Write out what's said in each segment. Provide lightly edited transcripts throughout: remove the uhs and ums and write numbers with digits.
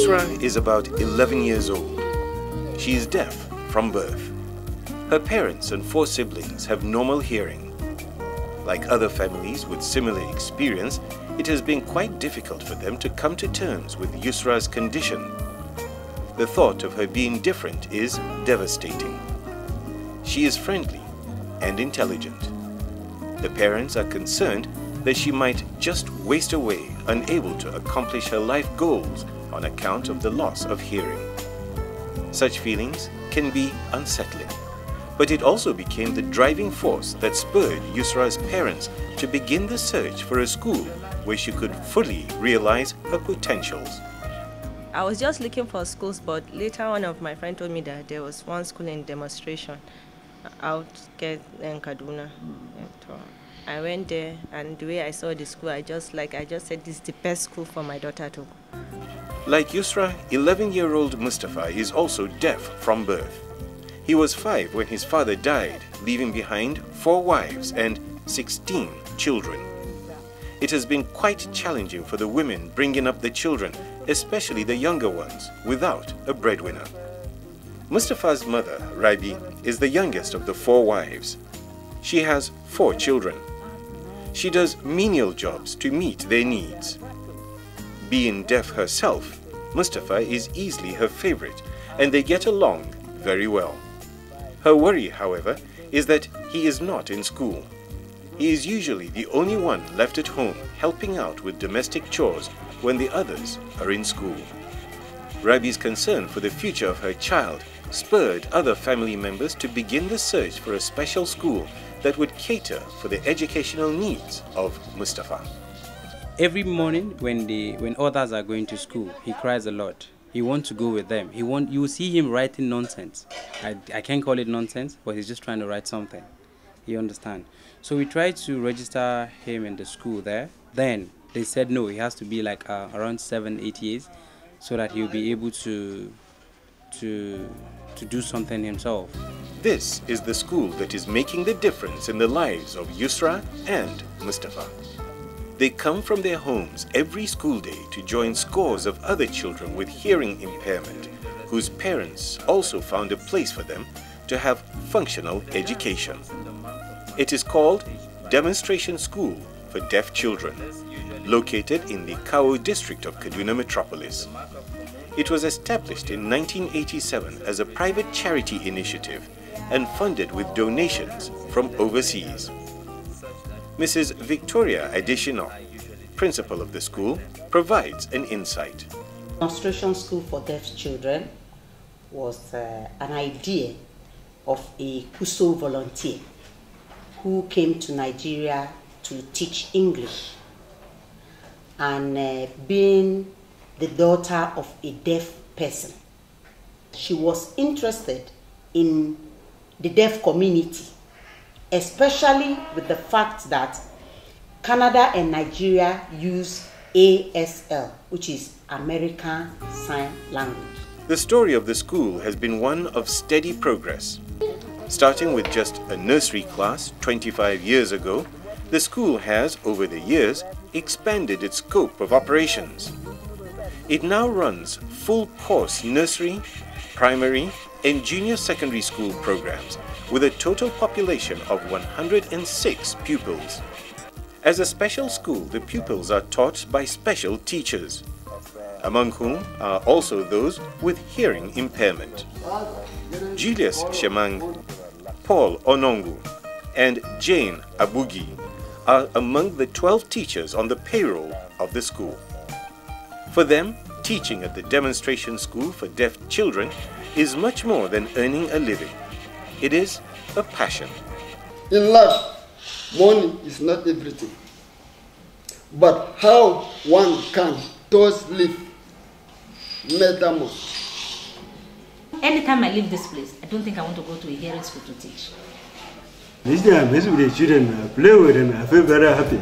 Yusra is about 11 years old. She is deaf from birth. Her parents and 4 siblings have normal hearing. Like other families with similar experience, it has been quite difficult for them to come to terms with Yusra's condition. The thought of her being different is devastating. She is friendly and intelligent. The parents are concerned that she might just waste away, unable to accomplish her life goals on account of the loss of hearing. Such feelings can be unsettling, but it also became the driving force that spurred Yusra's parents to begin the search for a school where she could fully realize her potentials. I was just looking for schools, but later one of my friends told me that there was one school in demonstration out in Kaduna. I went there, and the way I saw the school, I just said this is the best school for my daughter to go. Like Yusra, 11-year-old Mustafa is also deaf from birth. He was 5 when his father died, leaving behind 4 wives and 16 children. It has been quite challenging for the women bringing up the children, especially the younger ones, without a breadwinner. Mustafa's mother, Rabi, is the youngest of the 4 wives. She has 4 children. She does menial jobs to meet their needs. Being deaf herself, Mustafa is easily her favorite, and they get along very well. Her worry, however, is that he is not in school. He is usually the only one left at home helping out with domestic chores when the others are in school. Rabi's concern for the future of her child spurred other family members to begin the search for a special school that would cater for the educational needs of Mustafa. Every morning when others are going to school, he cries a lot. He wants to go with them. You will see him writing nonsense. I can't call it nonsense, but he's just trying to write something. You understand? So we tried to register him in the school there. Then they said no, he has to be like around 7-8 years so that he'll be able to do something himself. This is the school that is making the difference in the lives of Yusra and Mustafa. They come from their homes every school day to join scores of other children with hearing impairment, whose parents also found a place for them to have functional education. It is called Demonstration School for Deaf Children, located in the Kao district of Kaduna Metropolis. It was established in 1987 as a private charity initiative and funded with donations from overseas. Mrs. Victoria Adeshino, principal of the school, provides an insight. Demonstration School for Deaf Children was an idea of a KUSO volunteer who came to Nigeria to teach English, and being the daughter of a deaf person, she was interested in the deaf community, especially with the fact that Canada and Nigeria use ASL, which is American Sign Language. The story of the school has been one of steady progress. Starting with just a nursery class 25 years ago, the school has, over the years, expanded its scope of operations. It now runs full-course nursery, primary, and junior secondary school programs with a total population of 106 pupils. As a special school, the pupils are taught by special teachers, among whom are also those with hearing impairment. Julius Shemang, Paul Onongu, and Jane Abugi are among the 12 teachers on the payroll of the school. For them, teaching at the Demonstration School for Deaf Children is much more than earning a living. It is a passion. In life, money is not everything. But how one can thus live matter more. Anytime I leave this place, I don't think I want to go to a hearing school to teach. This day I mess with the children, play with them, I feel very happy.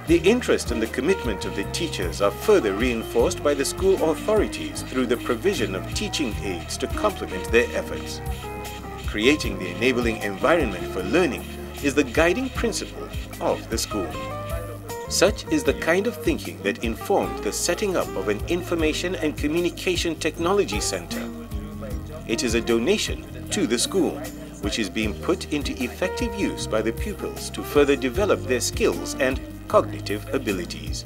The interest and the commitment of the teachers are further reinforced by the school authorities through the provision of teaching aids to complement their efforts. Creating the enabling environment for learning is the guiding principle of the school. Such is the kind of thinking that informed the setting up of an Information and Communication Technology Center. It is a donation to the school, which is being put into effective use by the pupils to further develop their skills and cognitive abilities.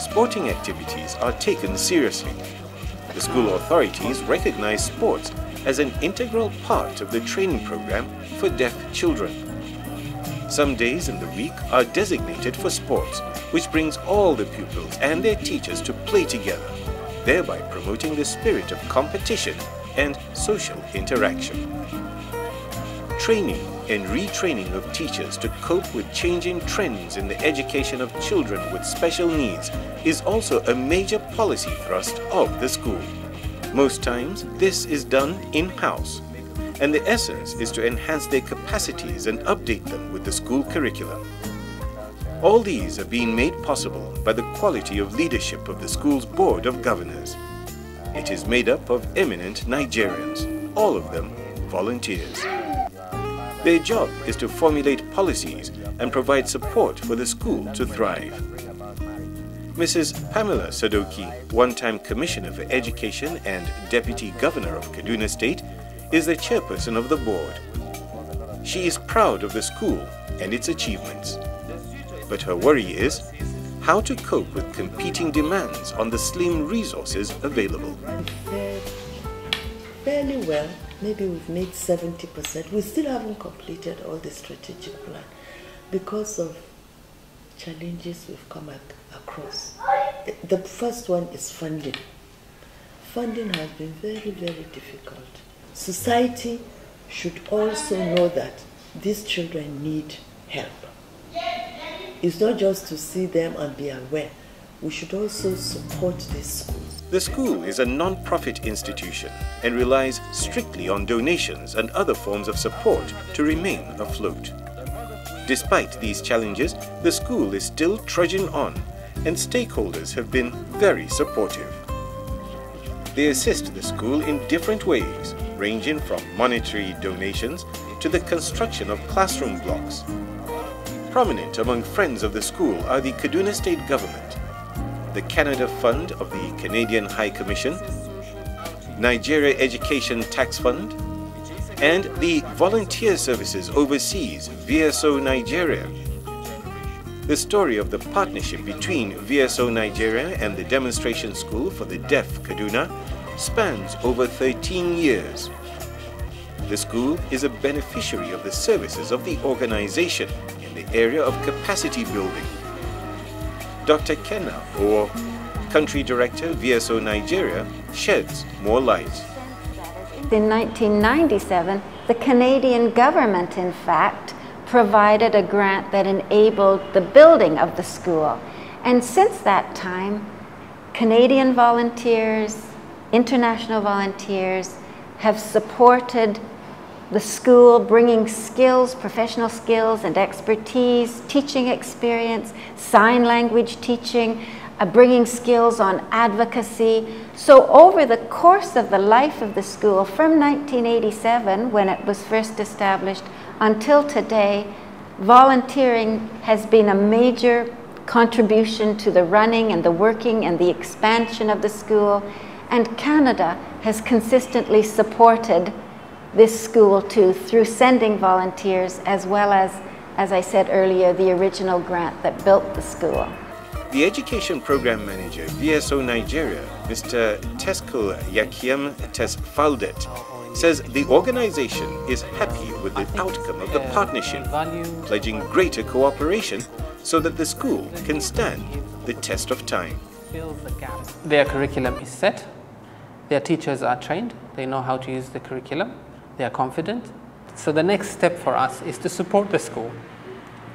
Sporting activities are taken seriously. The school authorities recognize sports as an integral part of the training program for deaf children. Some days in the week are designated for sports, which brings all the pupils and their teachers to play together, thereby promoting the spirit of competition and social interaction. Training and retraining of teachers to cope with changing trends in the education of children with special needs is also a major policy thrust of the school. Most times, this is done in-house, and the essence is to enhance their capacities and update them with the school curriculum. All these are being made possible by the quality of leadership of the school's Board of Governors. It is made up of eminent Nigerians, all of them volunteers. Their job is to formulate policies and provide support for the school to thrive. Mrs. Pamela Sadoki, one-time Commissioner for Education and Deputy Governor of Kaduna State, is the chairperson of the board. She is proud of the school and its achievements. But her worry is how to cope with competing demands on the slim resources available. Fairly well. Maybe we've made 70%. We still haven't completed all the strategic plan because of challenges we've come across. The first one is funding. Funding has been very, very difficult. Society should also know that these children need help. It's not just to see them and be aware. We should also support these schools. The school is a non-profit institution and relies strictly on donations and other forms of support to remain afloat. Despite these challenges, the school is still trudging on, and stakeholders have been very supportive. They assist the school in different ways, ranging from monetary donations to the construction of classroom blocks. Prominent among friends of the school are the Kaduna State Government, the Canada Fund of the Canadian High Commission, Nigeria Education Tax Fund, and the Volunteer Services Overseas, VSO Nigeria. The story of the partnership between VSO Nigeria and the Demonstration School for the Deaf Kaduna spans over 13 years. The school is a beneficiary of the services of the organization in the area of capacity building. Dr. Kenna, or Country Director, VSO Nigeria, sheds more light. In 1997, the Canadian government, in fact, provided a grant that enabled the building of the school. And since that time, Canadian volunteers, international volunteers have supported the school, bringing skills, professional skills and expertise, teaching experience, sign language teaching, bringing skills on advocacy. So over the course of the life of the school, from 1987, when it was first established, until today, volunteering has been a major contribution to the running and the working and the expansion of the school. And Canada has consistently supported this school too, through sending volunteers, as well as I said earlier, the original grant that built the school. The Education Program Manager, VSO Nigeria, Mr. Tesco Yakiem Tesfaldet, says the organization is happy with the outcome of the partnership, pledging greater cooperation so that the school can stand the test of time. Their curriculum is set, their teachers are trained, they know how to use the curriculum, they are confident. So the next step for us is to support the school,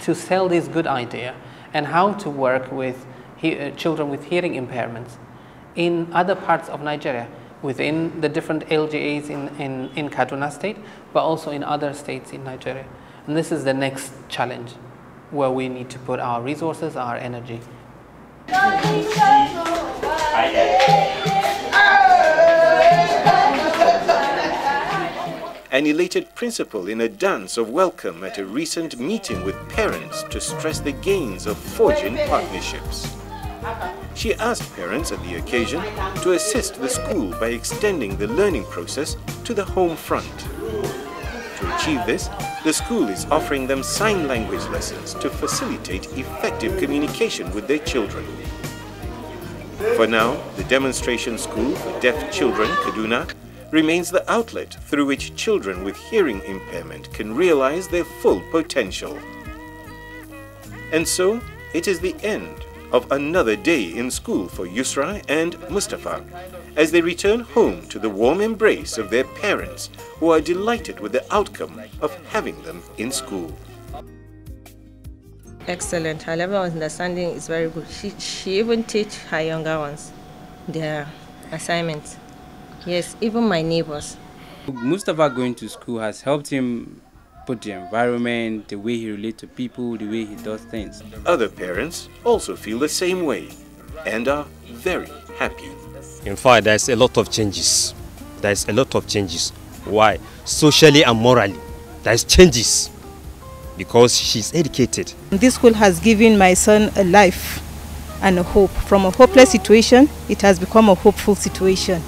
to sell this good idea and how to work with children with hearing impairments in other parts of Nigeria, within the different LGAs in Kaduna State, but also in other states in Nigeria. And this is the next challenge where we need to put our resources, our energy. an elated principal in a dance of welcome at a recent meeting with parents to stress the gains of forging partnerships. She asked parents at the occasion to assist the school by extending the learning process to the home front. To achieve this, the school is offering them sign language lessons to facilitate effective communication with their children. For now, the demonstration school for deaf children, Kaduna, remains the outlet through which children with hearing impairment can realize their full potential. And so, it is the end of another day in school for Yusra and Mustafa as they return home to the warm embrace of their parents, who are delighted with the outcome of having them in school. Excellent. Her level of understanding is very good. She even teach her younger ones their assignments. Yes, even my neighbors. Mustafa going to school has helped him put the environment, the way he relates to people, the way he does things. Other parents also feel the same way and are very happy. In fact, there's a lot of changes. There's a lot of changes. Why? Socially and morally. There's changes because she's educated. This school has given my son a life and a hope. From a hopeless situation, it has become a hopeful situation.